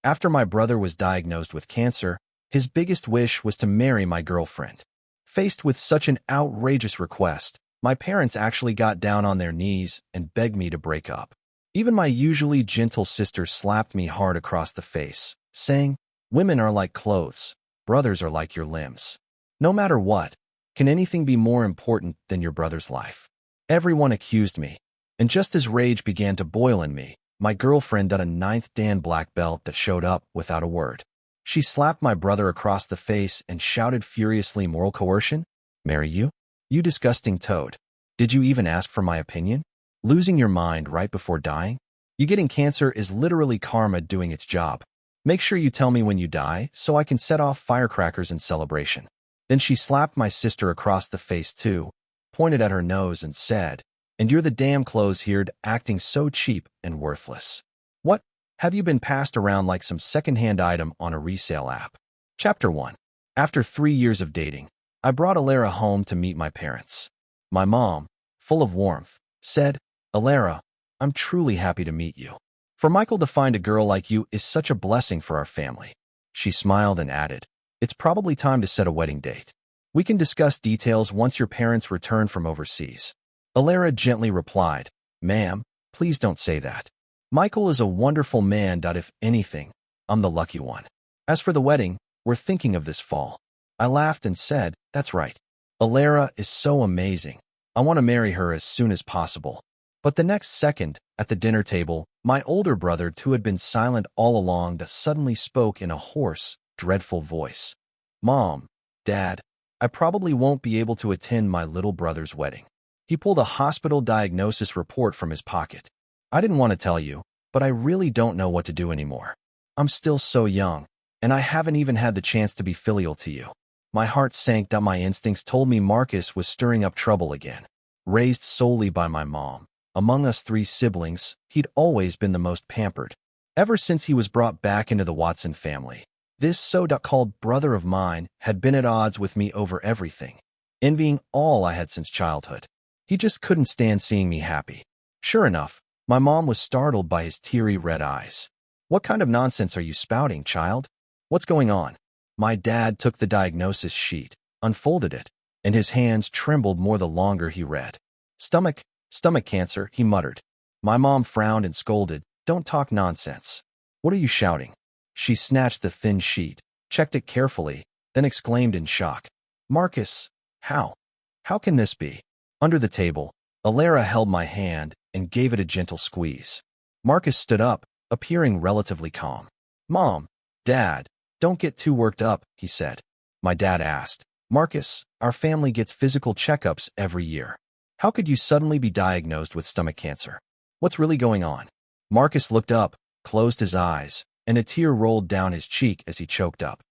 After my brother was diagnosed with cancer, his biggest wish was to marry my girlfriend. Faced with such an outrageous request, my parents actually got down on their knees and begged me to break up. Even my usually gentle sister slapped me hard across the face, saying, "Women are like clothes, brothers are like your limbs. No matter what, can anything be more important than your brother's life?" Everyone accused me, and just as rage began to boil in me, my girlfriend got a ninth Dan black belt that showed up without a word. She slapped my brother across the face and shouted furiously, "Moral coercion? Marry you? You disgusting toad. Did you even ask for my opinion? Losing your mind right before dying? You getting cancer is literally karma doing its job. Make sure you tell me when you die so I can set off firecrackers in celebration." Then she slapped my sister across the face too, pointed at her nose and said, "And you're the damn clothes here acting so cheap and worthless. What? Have you been passed around like some second-hand item on a resale app?" Chapter 1. After 3 years of dating, I brought Alara home to meet my parents. My mom, full of warmth, said, "Alara, I'm truly happy to meet you. For Michael to find a girl like you is such a blessing for our family." She smiled and added, "It's probably time to set a wedding date. We can discuss details once your parents return from overseas." Alara gently replied, "Ma'am, please don't say that. Michael is a wonderful man. If anything, I'm the lucky one. As for the wedding, we're thinking of this fall." I laughed and said, "That's right. Alara is so amazing. I want to marry her as soon as possible." But the next second, at the dinner table, my older brother, who had been silent all along, suddenly spoke in a hoarse, dreadful voice. "Mom, Dad, I probably won't be able to attend my little brother's wedding." He pulled a hospital diagnosis report from his pocket. "I didn't want to tell you, but I really don't know what to do anymore. I'm still so young, and I haven't even had the chance to be filial to you." My heart sank. My instincts told me Marcus was stirring up trouble again. Raised solely by my mom, among us 3 siblings, he'd always been the most pampered. Ever since he was brought back into the Watson family, this so-called brother of mine had been at odds with me over everything, envying all I had since childhood. He just couldn't stand seeing me happy. Sure enough, my mom was startled by his teary red eyes. "What kind of nonsense are you spouting, child? What's going on?" My dad took the diagnosis sheet, unfolded it, and his hands trembled more the longer he read. Stomach cancer," he muttered. My mom frowned and scolded, "Don't talk nonsense. What are you shouting?" She snatched the thin sheet, checked it carefully, then exclaimed in shock, "Marcus, how? How can this be?" Under the table, Alara held my hand and gave it a gentle squeeze. Marcus stood up, appearing relatively calm. "Mom, Dad, don't get too worked up," he said. My dad asked, "Marcus, our family gets physical checkups every year. How could you suddenly be diagnosed with stomach cancer? What's really going on?" Marcus looked up, closed his eyes, and a tear rolled down his cheek as he choked up.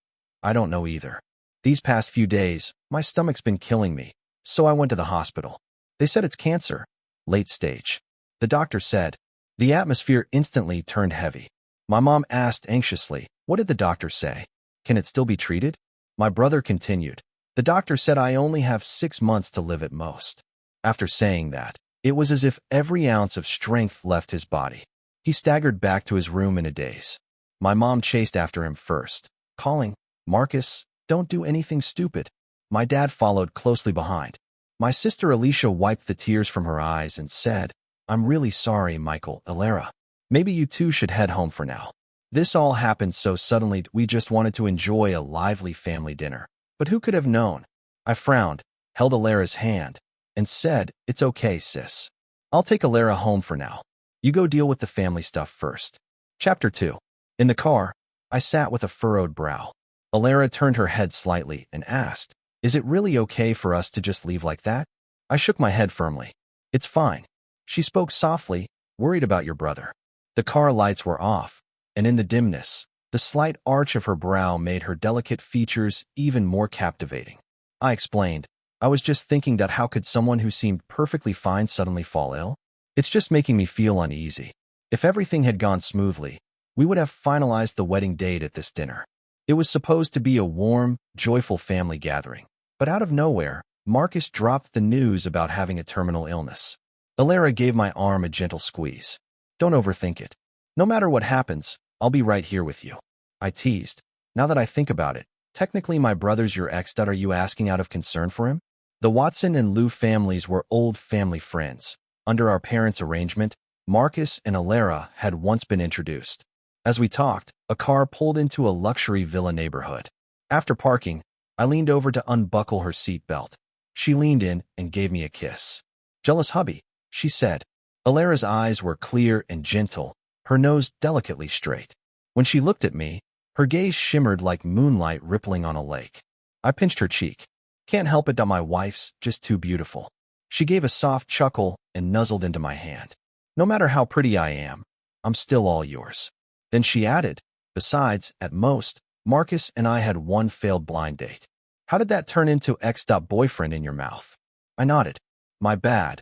"I don't know either. These past few days, my stomach's been killing me, so I went to the hospital. They said it's cancer, late stage." The doctor said. The atmosphere instantly turned heavy. My mom asked anxiously, "What did the doctor say? Can it still be treated?" My brother continued, "The doctor said I only have 6 months to live at most." After saying that, it was as if every ounce of strength left his body. He staggered back to his room in a daze. My mom chased after him first, calling, "Marcus, don't do anything stupid." My dad followed closely behind. My sister Alicia wiped the tears from her eyes and said, "I'm really sorry, Michael, Alara. Maybe you two should head home for now. This all happened so suddenly. We just wanted to enjoy a lively family dinner. But who could have known?" I frowned, held Alara's hand, and said, "It's okay, sis. I'll take Alara home for now. You go deal with the family stuff first." Chapter 2. In the car, I sat with a furrowed brow. Alara turned her head slightly and asked, "Is it really okay for us to just leave like that?" I shook my head firmly. "It's fine." She spoke softly, "Worried about your brother." The car lights were off, and in the dimness, the slight arch of her brow made her delicate features even more captivating. I explained, "I was just thinking that how could someone who seemed perfectly fine suddenly fall ill? It's just making me feel uneasy. If everything had gone smoothly, we would have finalized the wedding date at this dinner. It was supposed to be a warm, joyful family gathering, but out of nowhere, Marcus dropped the news about having a terminal illness." Alara gave my arm a gentle squeeze. "Don't overthink it. No matter what happens, I'll be right here with you." I teased. Now that I think about it, technically my brother's your ex. Are you asking out of concern for him? The Watson and Lou families were old family friends. Under our parents' arrangement, Marcus and Alara had once been introduced. As we talked, a car pulled into a luxury villa neighborhood. After parking, I leaned over to unbuckle her seatbelt. She leaned in and gave me a kiss. "Jealous hubby," she said. Alara's eyes were clear and gentle, her nose delicately straight. When she looked at me, her gaze shimmered like moonlight rippling on a lake. I pinched her cheek. "Can't help it, my wife's just too beautiful." She gave a soft chuckle and nuzzled into my hand. "No matter how pretty I am, I'm still all yours." Then she added, "Besides, at most, Marcus and I had one failed blind date." "How did that turn into ex-boyfriend in your mouth?" I nodded. My bad.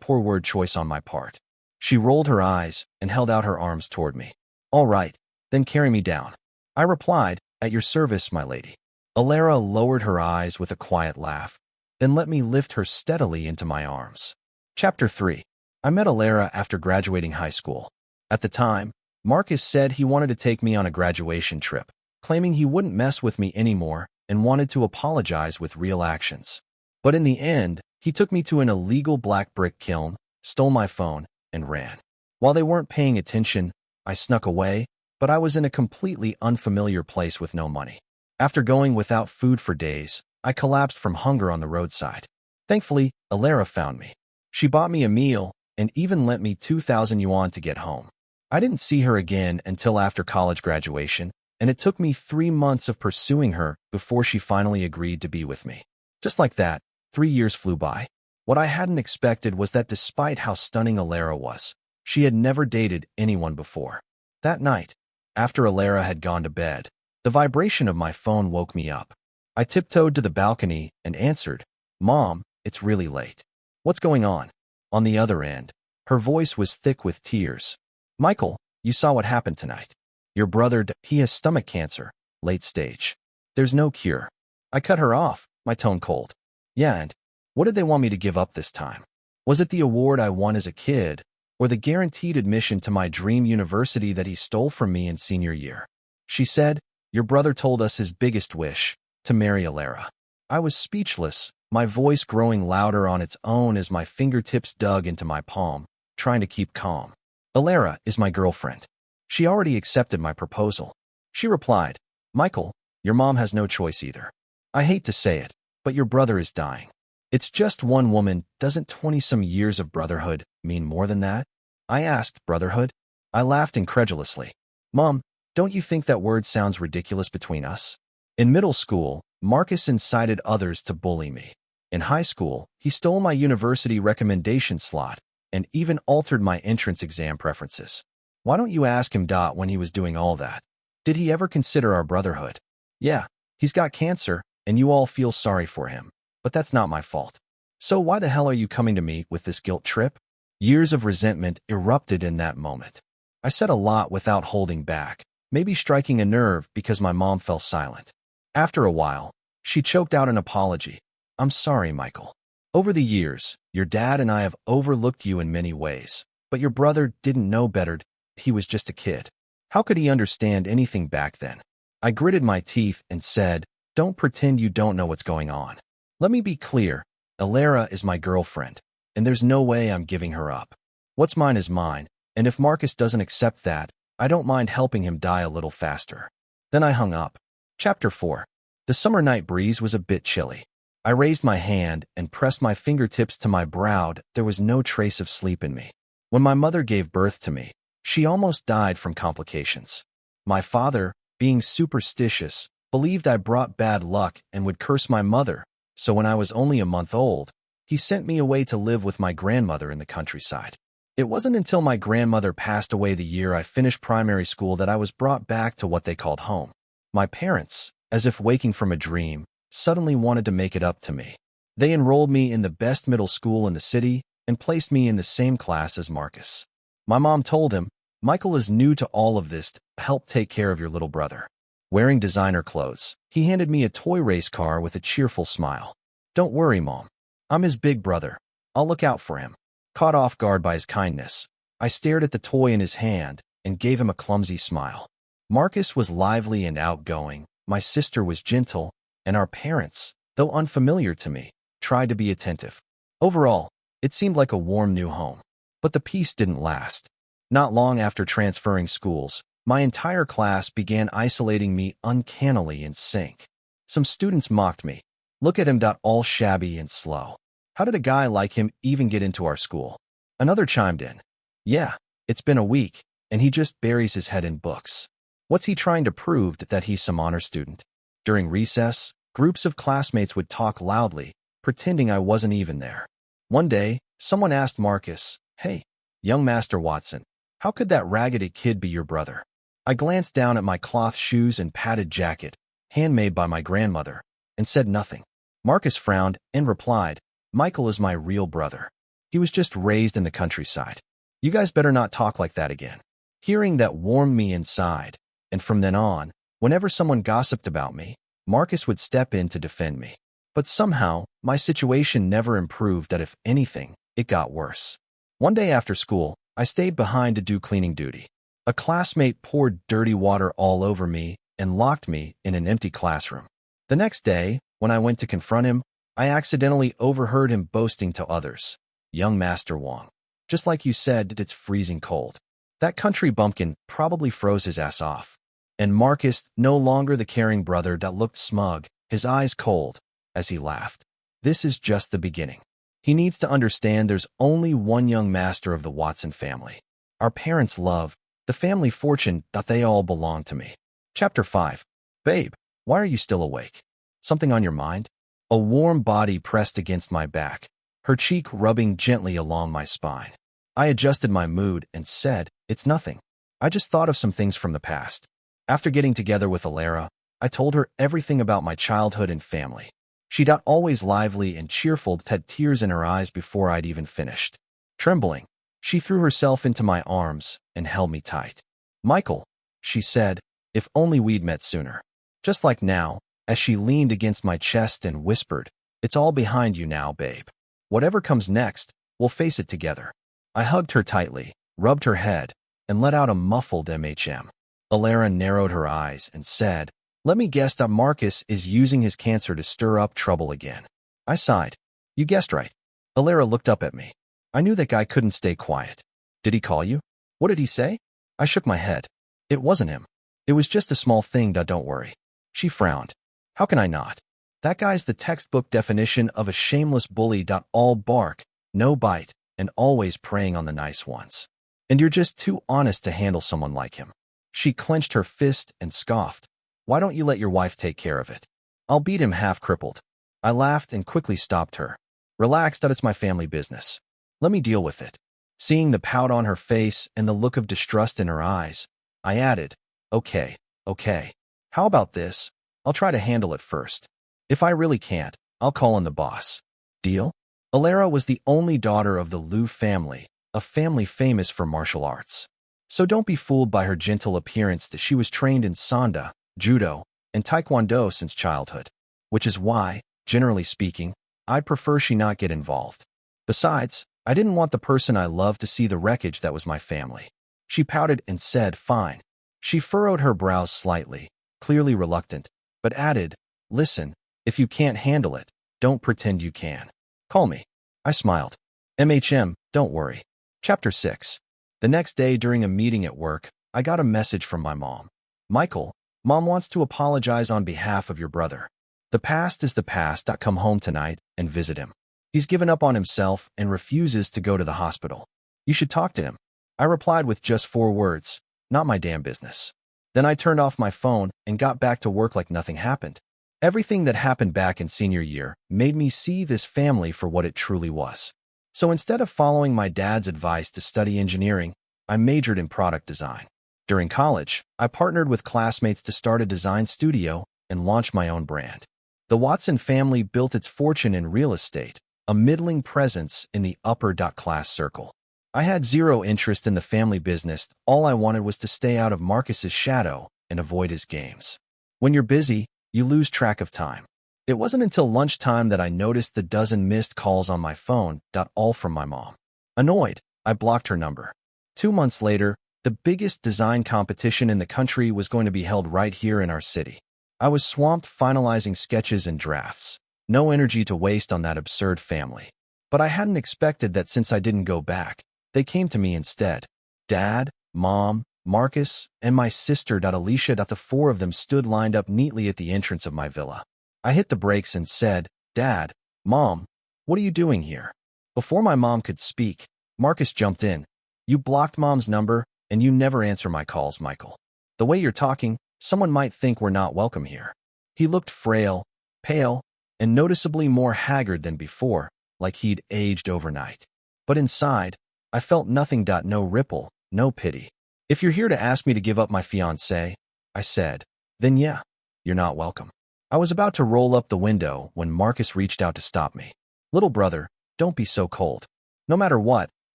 Poor word choice on my part." She rolled her eyes and held out her arms toward me. "All right, then carry me down." I replied, "At your service, my lady." Alara lowered her eyes with a quiet laugh, then let me lift her steadily into my arms. Chapter 3. I met Alara after graduating high school. At the time, Marcus said he wanted to take me on a graduation trip, claiming he wouldn't mess with me anymore and wanted to apologize with real actions. But in the end, he took me to an illegal black brick kiln, stole my phone, and ran. While they weren't paying attention, I snuck away, but I was in a completely unfamiliar place with no money. After going without food for days, I collapsed from hunger on the roadside. Thankfully, Alara found me. She bought me a meal and even lent me 2,000 yuan to get home. I didn't see her again until after college graduation, and it took me 3 months of pursuing her before she finally agreed to be with me. Just like that, 3 years flew by. What I hadn't expected was that despite how stunning Alara was, she had never dated anyone before. That night, after Alara had gone to bed, the vibration of my phone woke me up. I tiptoed to the balcony and answered, "Mom, it's really late." "What's going on?" On the other end, her voice was thick with tears. "Michael, you saw what happened tonight. Your brother, he has stomach cancer, late stage. There's no cure." I cut her off, my tone cold. "Yeah, and what did they want me to give up this time? Was it the award I won as a kid, or the guaranteed admission to my dream university that he stole from me in senior year?" She said, "Your brother told us his biggest wish, to marry Alara." I was speechless, my voice growing louder on its own as my fingertips dug into my palm, trying to keep calm. "Alara is my girlfriend. She already accepted my proposal." She replied, "Michael, your mom has no choice either. I hate to say it, but your brother is dying. It's just one woman. Doesn't 20-some years of brotherhood mean more than that?" I asked, "Brotherhood?" I laughed incredulously. "Mom, don't you think that word sounds ridiculous between us?" In middle school, Marcus incited others to bully me. In high school, he stole my university recommendation slot and even altered my entrance exam preferences. Why don't you ask him, when he was doing all that? Did he ever consider our brotherhood? Yeah, he's got cancer, and you all feel sorry for him, but that's not my fault. So why the hell are you coming to me with this guilt trip? Years of resentment erupted in that moment. I said a lot without holding back, maybe striking a nerve because my mom fell silent. After a while, she choked out an apology. "I'm sorry, Michael. Over the years, your dad and I have overlooked you in many ways, but your brother didn't know better. He was just a kid. How could he understand anything back then?" I gritted my teeth and said, "Don't pretend you don't know what's going on. Let me be clear, Alara is my girlfriend, and there's no way I'm giving her up. What's mine is mine, and if Marcus doesn't accept that, I don't mind helping him die a little faster." Then I hung up. Chapter 4. The summer night breeze was a bit chilly. I raised my hand and pressed my fingertips to my brow. There was no trace of sleep in me. When my mother gave birth to me, she almost died from complications. My father, being superstitious, believed I brought bad luck and would curse my mother, so when I was only a month old, he sent me away to live with my grandmother in the countryside. It wasn't until my grandmother passed away the year I finished primary school that I was brought back to what they called home. My parents, as if waking from a dream, suddenly wanted to make it up to me. They enrolled me in the best middle school in the city and placed me in the same class as Marcus. My mom told him, "Michael is new to all of this. Help take care of your little brother." Wearing designer clothes, he handed me a toy race car with a cheerful smile. "Don't worry, Mom. I'm his big brother. I'll look out for him." Caught off guard by his kindness, I stared at the toy in his hand and gave him a clumsy smile. Marcus was lively and outgoing, my sister was gentle, and our parents, though unfamiliar to me, tried to be attentive. Overall, it seemed like a warm new home. But the peace didn't last. Not long after transferring schools, my entire class began isolating me uncannily in sync. Some students mocked me. Look at him, all shabby and slow. How did a guy like him even get into our school? Another chimed in. Yeah, it's been a week, and he just buries his head in books. What's he trying to prove that he's some honor student? During recess, groups of classmates would talk loudly, pretending I wasn't even there. One day, someone asked Marcus, "Hey, young Master Watson, how could that raggedy kid be your brother?" I glanced down at my cloth shoes and padded jacket, handmade by my grandmother, and said nothing. Marcus frowned and replied, "Michael is my real brother. He was just raised in the countryside. You guys better not talk like that again." Hearing that warmed me inside, and from then on, whenever someone gossiped about me, Marcus would step in to defend me. But somehow, my situation never improved. That if anything, it got worse. One day after school, I stayed behind to do cleaning duty. A classmate poured dirty water all over me and locked me in an empty classroom. The next day, when I went to confront him, I accidentally overheard him boasting to others, "Young Master Wong, just like you said, it's freezing cold." That country bumpkin probably froze his ass off. And Marcus, no longer the caring brother that looked smug, his eyes cold, as he laughed. This is just the beginning. He needs to understand there's only one young master of the Watson family. Our parents' love, the family fortune, that they all belong to me. Chapter 5. Babe, why are you still awake? Something on your mind? A warm body pressed against my back, her cheek rubbing gently along my spine. I adjusted my mood and said, "It's nothing. I just thought of some things from the past." After getting together with Alara, I told her everything about my childhood and family. She got always lively and cheerful, had tears in her eyes before I'd even finished. Trembling, she threw herself into my arms and held me tight. "Michael," she said, "if only we'd met sooner." Just like now, as she leaned against my chest and whispered, "It's all behind you now, babe. Whatever comes next, we'll face it together." I hugged her tightly, rubbed her head, and let out a muffled "MHM." Alara narrowed her eyes and said, "Let me guess that Marcus is using his cancer to stir up trouble again." I sighed. "You guessed right." Alara looked up at me. I knew that guy couldn't stay quiet. "Did he call you? What did he say?" I shook my head. "It wasn't him. It was just a small thing, don't worry." She frowned. "How can I not? That guy's the textbook definition of a shameless bully. All bark, no bite, and always preying on the nice ones. And you're just too honest to handle someone like him." She clenched her fist and scoffed. "Why don't you let your wife take care of it? I'll beat him half crippled." I laughed and quickly stopped her. "Relax, it's my family business. Let me deal with it." Seeing the pout on her face and the look of distrust in her eyes, I added, Okay. How about this? I'll try to handle it first. If I really can't, I'll call in the boss. Deal?" Alara was the only daughter of the Liu family, a family famous for martial arts. So don't be fooled by her gentle appearance. That she was trained in Sanda, Judo, and Taekwondo since childhood. Which is why, generally speaking, I'd prefer she not get involved. Besides, I didn't want the person I loved to see the wreckage that was my family. She pouted and said, "Fine." She furrowed her brows slightly, clearly reluctant, but added, "Listen, if you can't handle it, don't pretend you can. Call me." I smiled. "MHM, don't worry." Chapter 6. The next day during a meeting at work, I got a message from my mom. "Michael, Mom wants to apologize on behalf of your brother. The past is the past. Come home tonight and visit him. He's given up on himself and refuses to go to the hospital. You should talk to him." I replied with just 4 words, "Not my damn business." Then I turned off my phone and got back to work like nothing happened. Everything that happened back in senior year made me see this family for what it truly was. So instead of following my dad's advice to study engineering, I majored in product design. During college, I partnered with classmates to start a design studio and launch my own brand. The Watson family built its fortune in real estate, a middling presence in the upper-class circle. I had zero interest in the family business. All I wanted was to stay out of Marcus's shadow and avoid his games. When you're busy, you lose track of time. It wasn't until lunchtime that I noticed the dozen missed calls on my phone, all from my mom. Annoyed, I blocked her number. 2 months later, The biggest design competition in the country was going to be held right here in our city. I was swamped finalizing sketches and drafts. No energy to waste on that absurd family. But I hadn't expected that since I didn't go back, they came to me instead. Dad, Mom, Marcus, and my sister Alicia. The four of them stood lined up neatly at the entrance of my villa. I hit the brakes and said, "Dad, Mom, what are you doing here?" Before my mom could speak, Marcus jumped in. "You blocked Mom's number, and you never answer my calls, Michael. The way you're talking, someone might think we're not welcome here." He looked frail, pale, and noticeably more haggard than before, like he'd aged overnight. But inside, I felt nothing. No ripple, no pity. "If you're here to ask me to give up my fiancée," I said, "then yeah, you're not welcome." I was about to roll up the window when Marcus reached out to stop me. "Little brother, don't be so cold. No matter what,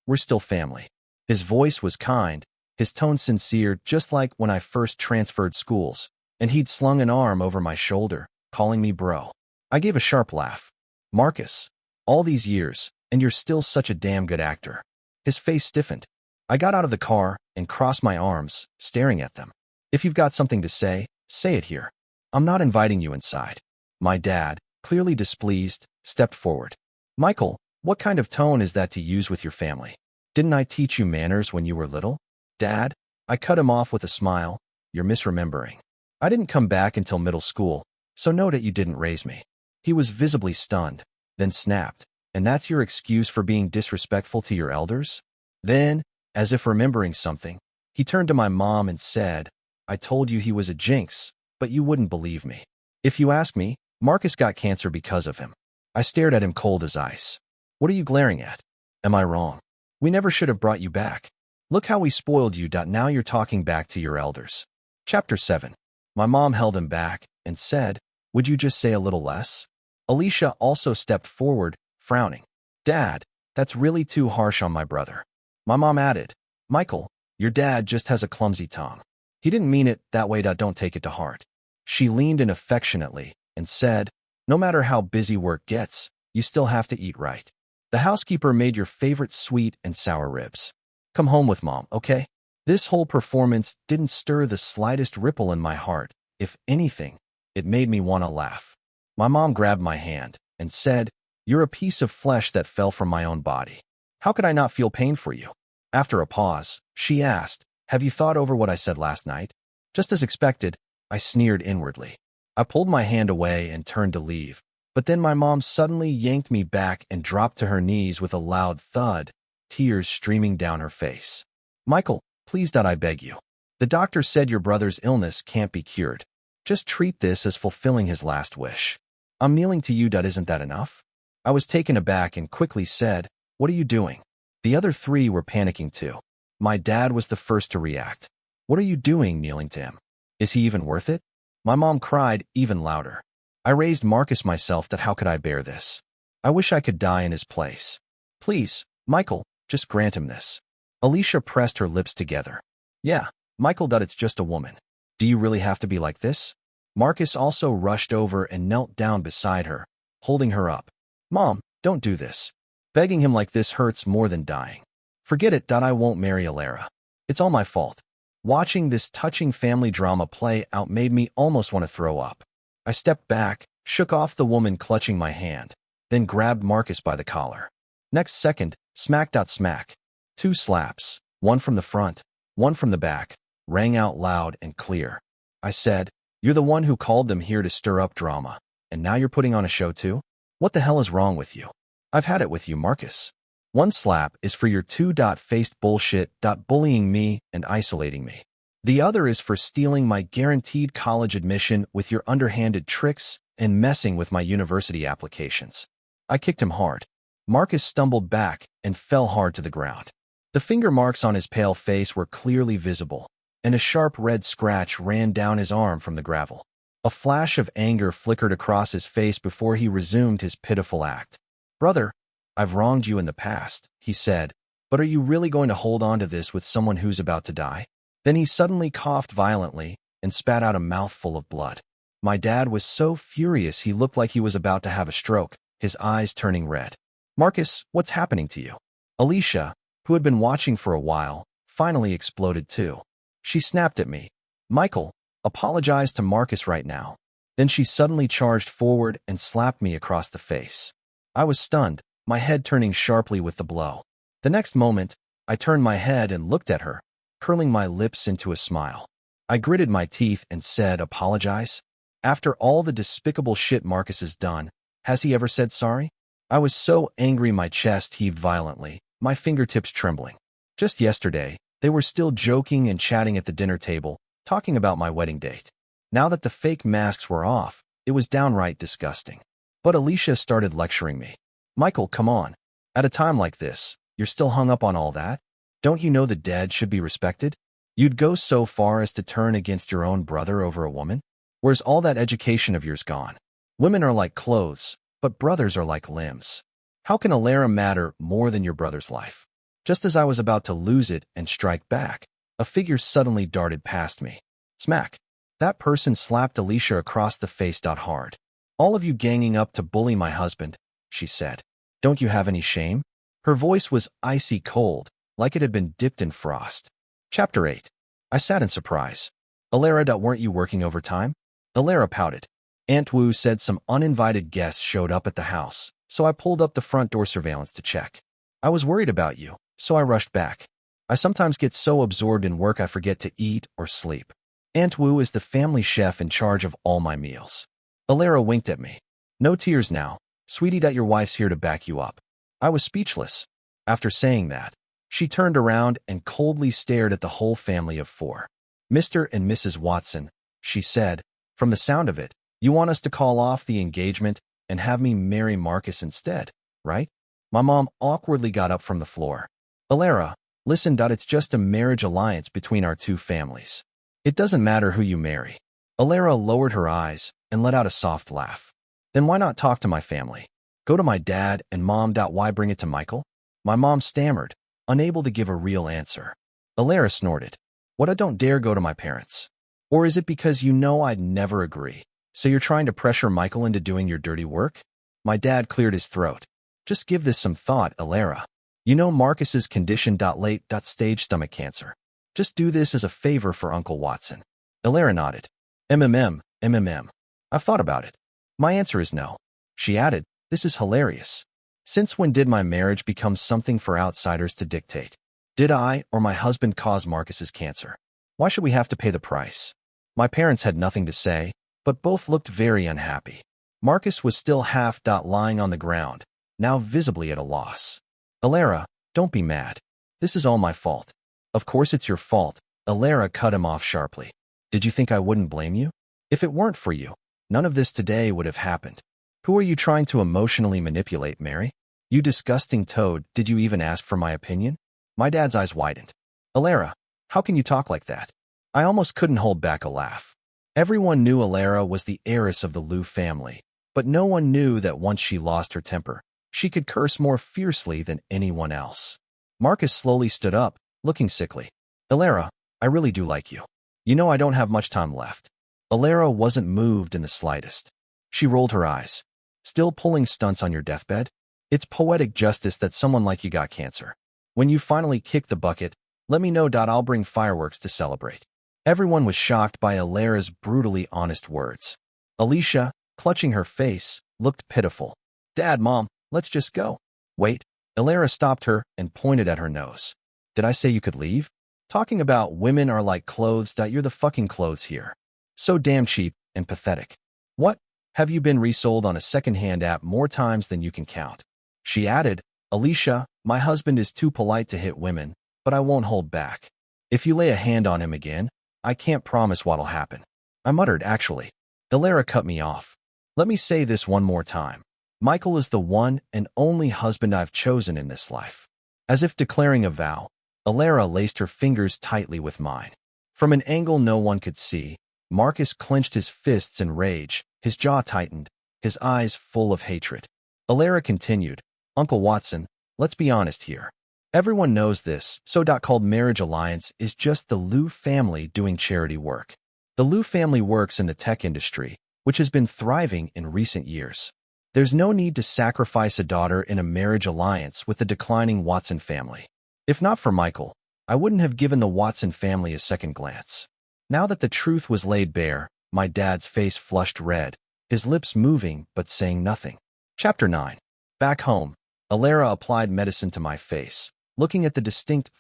we're still family." His voice was kind, his tone sincere, just like when I first transferred schools, and he'd slung an arm over my shoulder, calling me bro. I gave a sharp laugh. "Marcus, all these years, and you're still such a damn good actor." His face stiffened. I got out of the car and crossed my arms, staring at them. "If you've got something to say it here. I'm not inviting you inside." My dad, clearly displeased, stepped forward. "Michael, what kind of tone is that to use with your family? Didn't I teach you manners when you were little?" "Dad," I cut him off with a smile, "you're misremembering. I didn't come back until middle school, so note that you didn't raise me." He was visibly stunned, then snapped, "And that's your excuse for being disrespectful to your elders?" Then, as if remembering something, he turned to my mom and said, "I told you he was a jinx, but you wouldn't believe me. If you ask me, Marcus got cancer because of him." I stared at him cold as ice. "What are you glaring at? Am I wrong? We never should have brought you back. Look how we spoiled you. Now you're talking back to your elders." Chapter 7. My mom held him back and said, "Would you just say a little less?" Alicia also stepped forward, frowning. "Dad, that's really too harsh on my brother." My mom added, "Michael, your dad just has a clumsy tongue. He didn't mean it that way. Don't take it to heart." She leaned in affectionately and said, "No matter how busy work gets, you still have to eat right. The housekeeper made your favorite sweet and sour ribs. Come home with Mom, okay?" This whole performance didn't stir the slightest ripple in my heart. If anything, it made me want to laugh. My mom grabbed my hand and said, "You're a piece of flesh that fell from my own body. How could I not feel pain for you?" After a pause, she asked, "Have you thought over what I said last night?" Just as expected, I sneered inwardly. I pulled my hand away and turned to leave, but then my mom suddenly yanked me back and dropped to her knees with a loud thud, tears streaming down her face. "Michael, please, I beg you. The doctor said your brother's illness can't be cured. Just treat this as fulfilling his last wish. I'm kneeling to you. Isn't that enough?" I was taken aback and quickly said, "What are you doing?" The other three were panicking too. My dad was the first to react. "What are you doing kneeling to him? Is he even worth it?" My mom cried even louder. I raised Marcus myself. How could I bear this? I wish I could die in his place. "Please, Michael, just grant him this." Alicia pressed her lips together. "Yeah, Michael, it's just a woman. Do you really have to be like this?" Marcus also rushed over and knelt down beside her, holding her up. "Mom, don't do this. Begging him like this hurts more than dying. Forget it. I won't marry Alara. It's all my fault." Watching this touching family drama play out made me almost want to throw up. I stepped back, shook off the woman clutching my hand, then grabbed Marcus by the collar. Next second, smack. Smack. 2 slaps, one from the front, one from the back, rang out loud and clear. I said, "You're the one who called them here to stir up drama, and now you're putting on a show too? What the hell is wrong with you? I've had it with you, Marcus. 1 slap is for your 2-faced bullshit, bullying me and isolating me. The other is for stealing my guaranteed college admission with your underhanded tricks and messing with my university applications." I kicked him hard. Marcus stumbled back and fell hard to the ground. The finger marks on his pale face were clearly visible, and a sharp red scratch ran down his arm from the gravel. A flash of anger flickered across his face before he resumed his pitiful act. "Brother, I've wronged you in the past," he said, "but are you really going to hold on to this with someone who's about to die?" Then he suddenly coughed violently and spat out a mouthful of blood. My dad was so furious he looked like he was about to have a stroke, his eyes turning red. "Marcus, what's happening to you?" Alicia, who had been watching for a while, finally exploded too. She snapped at me. "Michael, apologize to Marcus right now." Then she suddenly charged forward and slapped me across the face. I was stunned, my head turning sharply with the blow. The next moment, I turned my head and looked at her, curling my lips into a smile. I gritted my teeth and said, "Apologize? After all the despicable shit Marcus has done, has he ever said sorry?" I was so angry my chest heaved violently, my fingertips trembling. Just yesterday, they were still joking and chatting at the dinner table, talking about my wedding date. Now that the fake masks were off, it was downright disgusting. But Alicia started lecturing me. "Michael, come on. At a time like this, you're still hung up on all that? Don't you know the dead should be respected? You'd go so far as to turn against your own brother over a woman? Where's all that education of yours gone? Women are like clothes, but brothers are like limbs. How can Alara matter more than your brother's life?" Just as I was about to lose it and strike back, a figure suddenly darted past me. Smack! That person slapped Alicia across the face hard. "All of you ganging up to bully my husband," she said. "Don't you have any shame?" Her voice was icy cold, like it had been dipped in frost. Chapter 8. I sat in surprise. "Alara, weren't you working overtime?" Alara pouted. "Aunt Wu said some uninvited guests showed up at the house, so I pulled up the front door surveillance to check. I was worried about you, so I rushed back. I sometimes get so absorbed in work I forget to eat or sleep. Aunt Wu is the family chef in charge of all my meals." Alara winked at me. "No tears now, sweetie, that your wife's here to back you up." I was speechless. After saying that, she turned around and coldly stared at the whole family of 4. "Mr. and Mrs. Watson," she said, "from the sound of it, you want us to call off the engagement and have me marry Marcus instead, right?" My mom awkwardly got up from the floor. "Alara, listen, it's just a marriage alliance between our 2 families. It doesn't matter who you marry." Alara lowered her eyes and let out a soft laugh. "Then why not talk to my family? Go to my dad and mom. Why bring it to Michael?" My mom stammered, unable to give a real answer. Alara snorted. "What, I don't dare go to my parents? Or is it because you know I'd never agree, so you're trying to pressure Michael into doing your dirty work?" My dad cleared his throat. "Just give this some thought, Alara. You know Marcus's condition. Late-stage stomach cancer. Just do this as a favor for Uncle Watson." Alara nodded. MMM. "I've thought about it. My answer is no." She added, "This is hilarious. Since when did my marriage become something for outsiders to dictate? Did I or my husband cause Marcus's cancer? Why should we have to pay the price?" My parents had nothing to say, but both looked very unhappy. Marcus was still half lying on the ground, now visibly at a loss. "Alara, don't be mad. This is all my fault." "Of course it's your fault," Alara cut him off sharply. "Did you think I wouldn't blame you? If it weren't for you, none of this today would have happened. Who are you trying to emotionally manipulate, Mary? You disgusting toad, did you even ask for my opinion?" My dad's eyes widened. "Alara, how can you talk like that?" I almost couldn't hold back a laugh. Everyone knew Alara was the heiress of the Liu family, but no one knew that once she lost her temper, she could curse more fiercely than anyone else. Marcus slowly stood up, looking sickly. "Alara, I really do like you. You know I don't have much time left." Alara wasn't moved in the slightest. She rolled her eyes. "Still pulling stunts on your deathbed? It's poetic justice that someone like you got cancer. When you finally kick the bucket, let me know. I'll bring fireworks to celebrate." Everyone was shocked by Alara's brutally honest words. Alicia, clutching her face, looked pitiful. "Dad, Mom, let's just go." "Wait." Alara stopped her and pointed at her nose. "Did I say you could leave? Talking about women are like clothes. You're the fucking clothes here. So damn cheap and pathetic. What? Have you been resold on a second-hand app more times than you can count?" She added, "Alicia, my husband is too polite to hit women, but I won't hold back. If you lay a hand on him again, I can't promise what'll happen." I muttered, "Actually." Alara cut me off. "Let me say this one more time. Michael is the one and only husband I've chosen in this life." As if declaring a vow, Alara laced her fingers tightly with mine. From an angle no one could see, Marcus clenched his fists in rage, his jaw tightened, his eyes full of hatred. Alara continued, "Uncle Watson, let's be honest here. Everyone knows this so-called marriage alliance is just the Liu family doing charity work. The Liu family works in the tech industry, which has been thriving in recent years. There's no need to sacrifice a daughter in a marriage alliance with the declining Watson family. If not for Michael, I wouldn't have given the Watson family a second glance. Now that the truth was laid bare, my dad's face flushed red, his lips moving but saying nothing. Chapter 9. Back home, Alara applied medicine to my face, looking at the distinct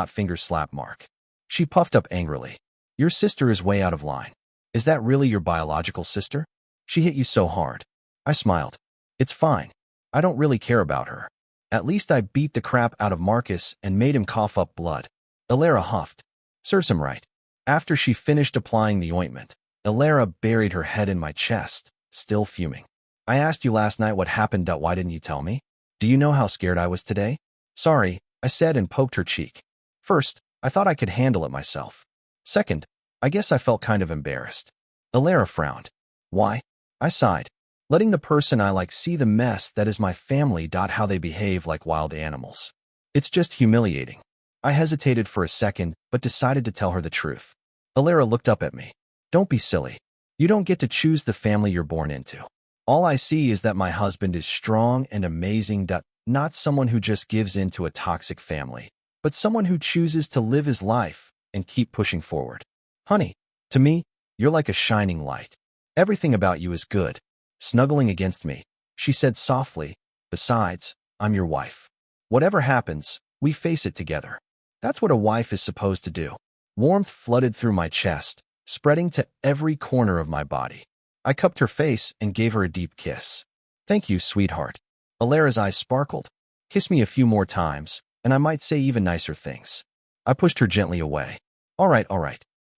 finger slap mark. She puffed up angrily. Your sister is way out of line. Is that really your biological sister? She hit you so hard. I smiled. It's fine. I don't really care about her. At least I beat the crap out of Marcus and made him cough up blood. Alara huffed. Serves him right. After she finished applying the ointment, Alara buried her head in my chest, still fuming. I asked you last night what happened. Why didn't you tell me? Do you know how scared I was today? Sorry, I said and poked her cheek. First, I thought I could handle it myself. Second, I guess I felt kind of embarrassed. Alara frowned. Why? I sighed. Letting the person I like see the mess that is my family. How they behave like wild animals. It's just humiliating. I hesitated for a second, but decided to tell her the truth. Alara looked up at me. Don't be silly. You don't get to choose the family you're born into. All I see is that my husband is strong and amazing. Not someone who just gives in to a toxic family, but someone who chooses to live his life and keep pushing forward. Honey, to me, you're like a shining light. Everything about you is good. Snuggling against me, she said softly, besides, I'm your wife. Whatever happens, we face it together. That's what a wife is supposed to do. Warmth flooded through my chest, spreading to every corner of my body. I cupped her face and gave her a deep kiss. Thank you, sweetheart. Alara's eyes sparkled. Kiss me a few more times, and I might say even nicer things. I pushed her gently away. All right.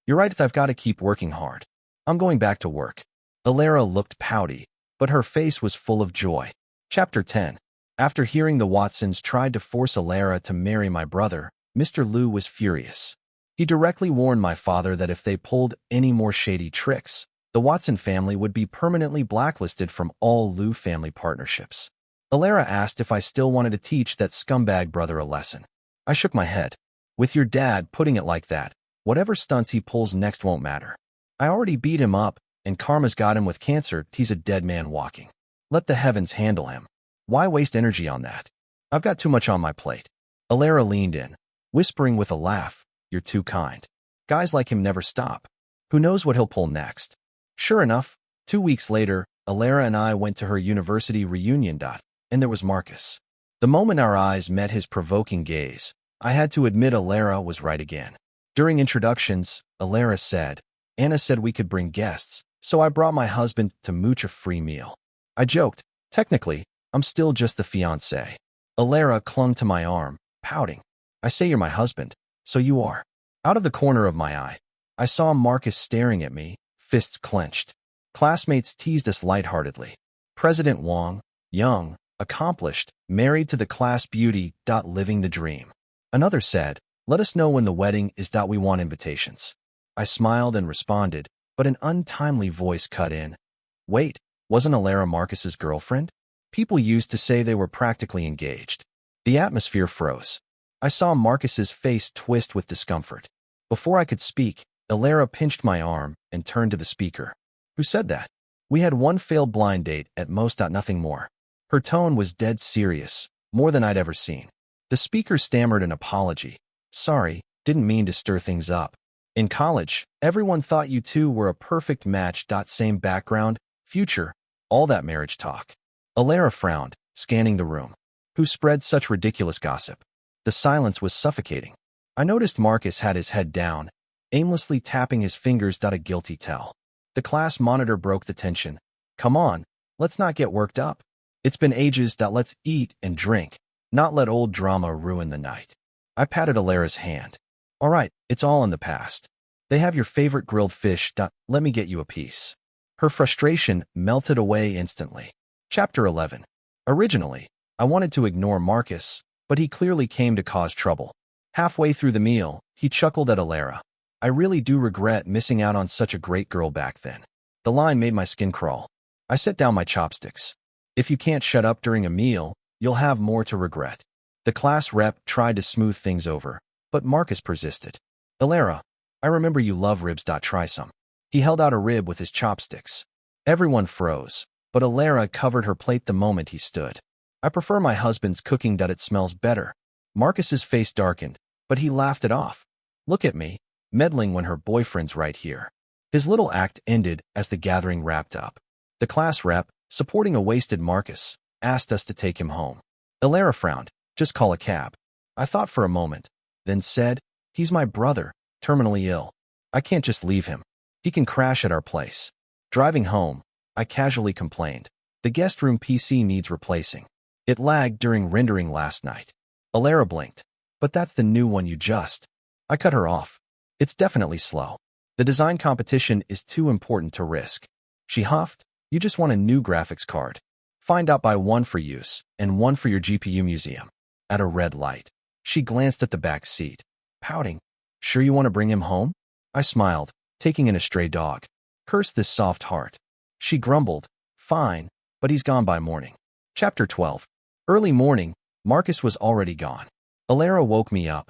You're right. I've got to keep working hard. I'm going back to work. Alara looked pouty, but her face was full of joy. Chapter 10. After hearing the Watsons tried to force Alara to marry my brother, Mr. Liu was furious. He directly warned my father that if they pulled any more shady tricks, the Watson family would be permanently blacklisted from all Liu family partnerships. Alara asked if I still wanted to teach that scumbag brother a lesson. I shook my head. With your dad putting it like that, whatever stunts he pulls next won't matter. I already beat him up, and karma's got him with cancer. He's a dead man walking. Let the heavens handle him. Why waste energy on that? I've got too much on my plate. Alara leaned in, whispering with a laugh, You're too kind. Guys like him never stop. Who knows what he'll pull next? Sure enough, 2 weeks later, Alara and I went to her university reunion. And there was Marcus. The moment our eyes met his provoking gaze, I had to admit Alara was right again. During introductions, Alara said, Anna said we could bring guests, so I brought my husband to mooch a free meal. I joked, technically, I'm still just the fiancé. Alara clung to my arm, pouting. I say you're my husband, so you are. Out of the corner of my eye, I saw Marcus staring at me, fists clenched. Classmates teased us lightheartedly. President Wong, young, accomplished, married to the class beauty. Living the dream. Another said, Let us know when the wedding is. We want invitations. I smiled and responded, but an untimely voice cut in. Wait, wasn't Alara Marcus's girlfriend? People used to say they were practically engaged. The atmosphere froze. I saw Marcus's face twist with discomfort. Before I could speak, Alara pinched my arm and turned to the speaker. Who said that? We had one failed blind date at most. Nothing more. Her tone was dead serious, more than I'd ever seen. The speaker stammered an apology. Sorry, didn't mean to stir things up. In college, everyone thought you two were a perfect match. Same background, future, all that marriage talk. Alara frowned, scanning the room. Who spread such ridiculous gossip? The silence was suffocating. I noticed Marcus had his head down, aimlessly tapping his fingers. A guilty tell. The class monitor broke the tension. Come on, let's not get worked up. It's been ages. Let's eat and drink, not let old drama ruin the night. I patted Alara's hand. All right, it's all in the past. They have your favorite grilled fish. Let me get you a piece. Her frustration melted away instantly. Chapter 11. Originally, I wanted to ignore Marcus, but he clearly came to cause trouble. Halfway through the meal, he chuckled at Alara. I really do regret missing out on such a great girl back then. The line made my skin crawl. I set down my chopsticks. If you can't shut up during a meal, you'll have more to regret. The class rep tried to smooth things over, but Marcus persisted. Alara, I remember you love ribs. Try some. He held out a rib with his chopsticks. Everyone froze, but Alara covered her plate the moment he stood. I prefer my husband's cooking. It smells better. Marcus's face darkened. but he laughed it off. Look at me, meddling when her boyfriend's right here. His little act ended as the gathering wrapped up. The class rep, supporting a wasted Marcus, asked us to take him home. Elara frowned. Just call a cab. I thought for a moment, then said, he's my brother, terminally ill. I can't just leave him. He can crash at our place. Driving home, I casually complained. The guest room PC needs replacing. It lagged during rendering last night. Elara blinked. But that's the new one you just. I cut her off. It's definitely slow. The design competition is too important to risk. She huffed. You just want a new graphics card. Find out buy one for use and one for your GPU museum. At a red light, she glanced at the back seat, pouting. Sure you want to bring him home? I smiled, taking in a stray dog. Curse this soft heart. She grumbled. Fine, but he's gone by morning. Chapter 12. Early morning, Marcus was already gone. Elara woke me up.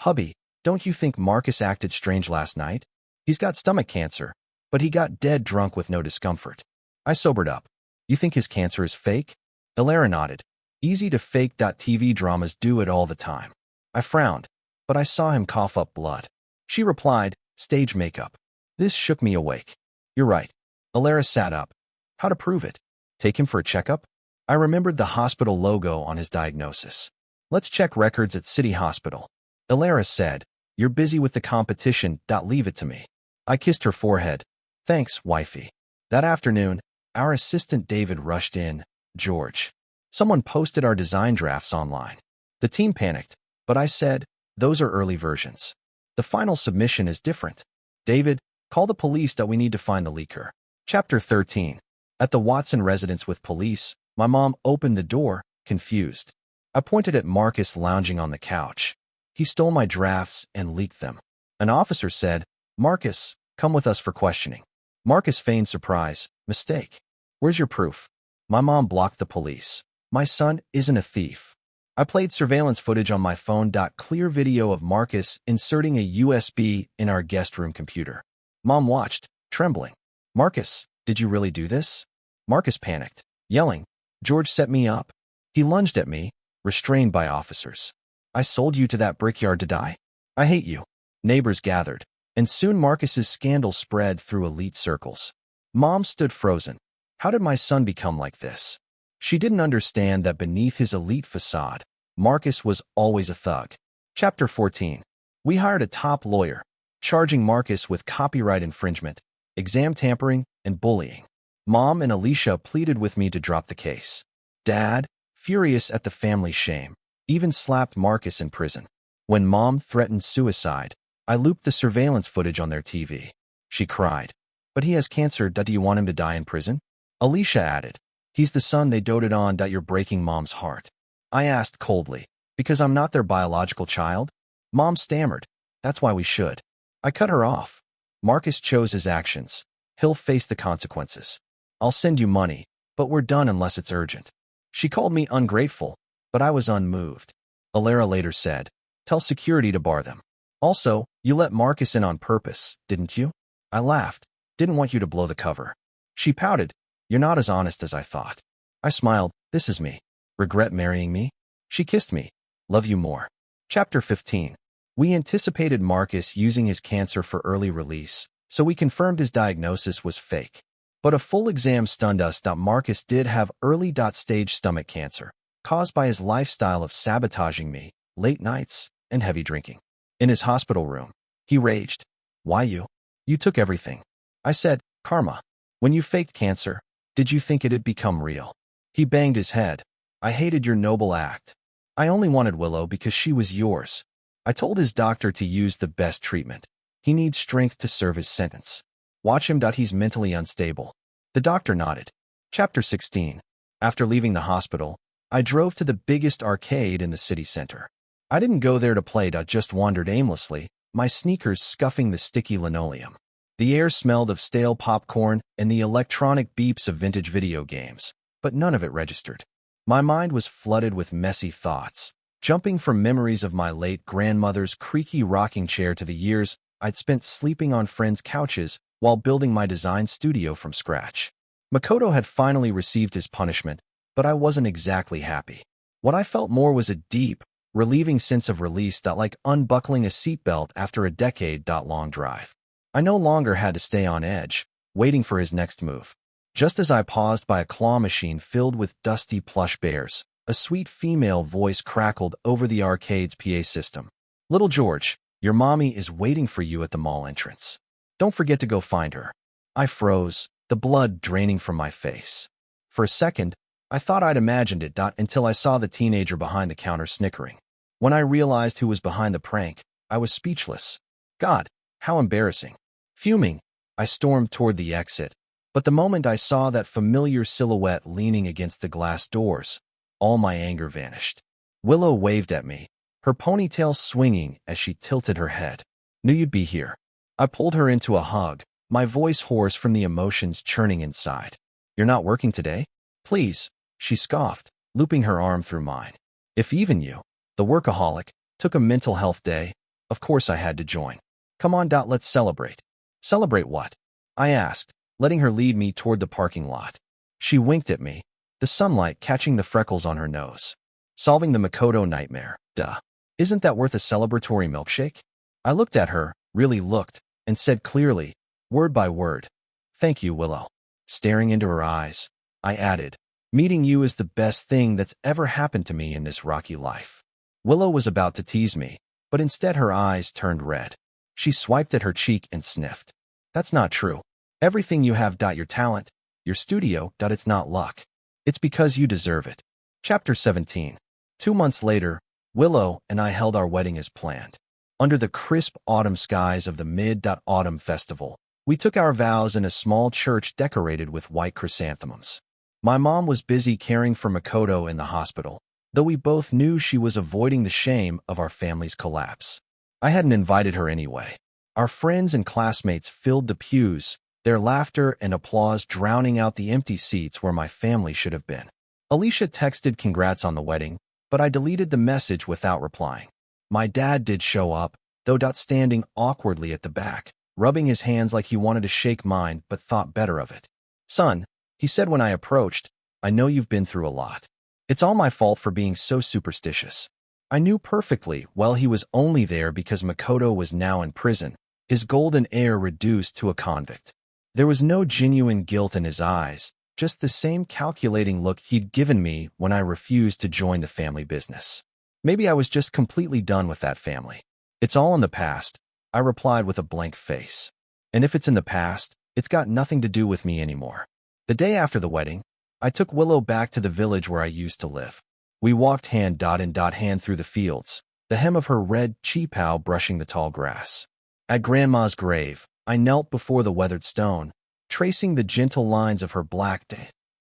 Hubby, don't you think Marcus acted strange last night? He's got stomach cancer, but he got dead drunk with no discomfort. I sobered up. You think his cancer is fake? Elara nodded. Easy to fake. TV dramas do it all the time. I frowned, but I saw him cough up blood. She replied, stage makeup. This shook me awake. You're right. Elara sat up. How to prove it? Take him for a checkup? I remembered the hospital logo on his diagnosis. Let's check records at City Hospital. Elara said, you're busy with the competition. Leave it to me. I kissed her forehead. Thanks, wifey. That afternoon, our assistant David rushed in. George. Someone posted our design drafts online. The team panicked, but I said, those are early versions. The final submission is different. David, call the police. We need to find the leaker. Chapter 13. At the Watson residence with police, my mom opened the door, confused. I pointed at Marcus lounging on the couch. He stole my drafts and leaked them. An officer said, Marcus, come with us for questioning. Marcus feigned surprise. Mistake. Where's your proof? My mom blocked the police. My son isn't a thief. I played surveillance footage on my phone. Clear video of Marcus inserting a USB in our guest room computer. Mom watched, trembling. Marcus, did you really do this? Marcus panicked, yelling. George set me up. He lunged at me, restrained by officers. I sold you to that brickyard to die? I hate you. Neighbors gathered, and soon Marcus's scandal spread through elite circles. Mom stood frozen. How did my son become like this? She didn't understand that beneath his elite facade, Marcus was always a thug. Chapter 14. We hired a top lawyer, charging Marcus with copyright infringement, exam tampering, and bullying. Mom and Alicia pleaded with me to drop the case. Dad, furious at the family shame, even slapped Marcus in prison. When Mom threatened suicide, I looped the surveillance footage on their TV. She cried. But he has cancer. Do you want him to die in prison? Alicia added. He's the son they doted on. You're breaking Mom's heart. I asked coldly. Because I'm not their biological child? Mom stammered. That's why we should. I cut her off. Marcus chose his actions. He'll face the consequences. I'll send you money, but we're done unless it's urgent. She called me ungrateful, but I was unmoved. Elara later said, tell security to bar them. Also, you let Marcus in on purpose, didn't you? I laughed. Didn't want you to blow the cover. She pouted. You're not as honest as I thought. I smiled. This is me. Regret marrying me? She kissed me. Love you more. Chapter 15. We anticipated Marcus using his cancer for early release, so we confirmed his diagnosis was fake. But a full exam stunned us. Marcus did have early-stage stomach cancer, caused by his lifestyle of sabotaging me, late nights, and heavy drinking. In his hospital room, he raged. Why you? You took everything. I said, karma. When you faked cancer, did you think it'd become real? He banged his head. I hated your noble act. I only wanted Willow because she was yours. I told his doctor to use the best treatment. He needs strength to serve his sentence. Watch him. He's mentally unstable. The doctor nodded. Chapter 16. After leaving the hospital, I drove to the biggest arcade in the city center. I didn't go there to play. Just wandered aimlessly, my sneakers scuffing the sticky linoleum. The air smelled of stale popcorn and the electronic beeps of vintage video games, but none of it registered. My mind was flooded with messy thoughts, jumping from memories of my late grandmother's creaky rocking chair to the years I'd spent sleeping on friends' couches while building my design studio from scratch. Makoto had finally received his punishment, but I wasn't exactly happy. What I felt more was a deep, relieving sense of release like unbuckling a seatbelt after a decade-long drive. I no longer had to stay on edge, waiting for his next move. Just as I paused by a claw machine filled with dusty plush bears, a sweet female voice crackled over the arcade's PA system. "Little George, your mommy is waiting for you at the mall entrance. Don't forget to go find her." I froze, the blood draining from my face. For a second, I thought I'd imagined it until I saw the teenager behind the counter snickering. When I realized who was behind the prank, I was speechless. God, how embarrassing. Fuming, I stormed toward the exit, but the moment I saw that familiar silhouette leaning against the glass doors, all my anger vanished. Willow waved at me, her ponytail swinging as she tilted her head. "Knew you'd be here." I pulled her into a hug, my voice hoarse from the emotions churning inside. "You're not working today? Please," she scoffed, looping her arm through mine. "If even you, the workaholic, took a mental health day, of course I had to join. Come on, let's celebrate." "Celebrate what?" I asked, letting her lead me toward the parking lot. She winked at me, the sunlight catching the freckles on her nose. "Solving the Makoto nightmare, duh. Isn't that worth a celebratory milkshake?" I looked at her, really looked, and said clearly, word by word, "Thank you, Willow." Staring into her eyes, I added, "Meeting you is the best thing that's ever happened to me in this rocky life." Willow was about to tease me, but instead her eyes turned red. She swiped at her cheek and sniffed. "That's not true. Everything you have, your talent, your studio, it's not luck. It's because you deserve it." Chapter 17. 2 months later, Willow and I held our wedding as planned. Under the crisp autumn skies of the Mid-Autumn Festival, we took our vows in a small church decorated with white chrysanthemums. My mom was busy caring for Makoto in the hospital, though we both knew she was avoiding the shame of our family's collapse. I hadn't invited her anyway. Our friends and classmates filled the pews, their laughter and applause drowning out the empty seats where my family should have been. Alicia texted congrats on the wedding, but I deleted the message without replying. My dad did show up, though standing awkwardly at the back, rubbing his hands like he wanted to shake mine but thought better of it. "Son," he said when I approached, "I know you've been through a lot. It's all my fault for being so superstitious." I knew perfectly well he was only there because Makoto was now in prison, his golden heir reduced to a convict. There was no genuine guilt in his eyes, just the same calculating look he'd given me when I refused to join the family business. Maybe I was just completely done with that family. "It's all in the past," I replied with a blank face. "And if it's in the past, it's got nothing to do with me anymore." The day after the wedding, I took Willow back to the village where I used to live. We walked hand in hand through the fields, the hem of her red cheepow brushing the tall grass. At Grandma's grave, I knelt before the weathered stone, tracing the gentle lines of her black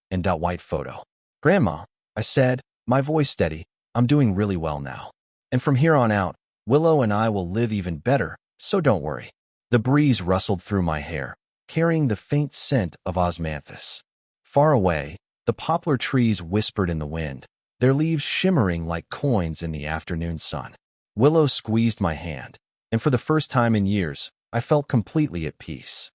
and white photo. "Grandma," I said, my voice steady, "I'm doing really well now. And from here on out, Willow and I will live even better, so don't worry." The breeze rustled through my hair, carrying the faint scent of osmanthus. Far away, the poplar trees whispered in the wind, their leaves shimmering like coins in the afternoon sun. Willow squeezed my hand, and for the first time in years, I felt completely at peace.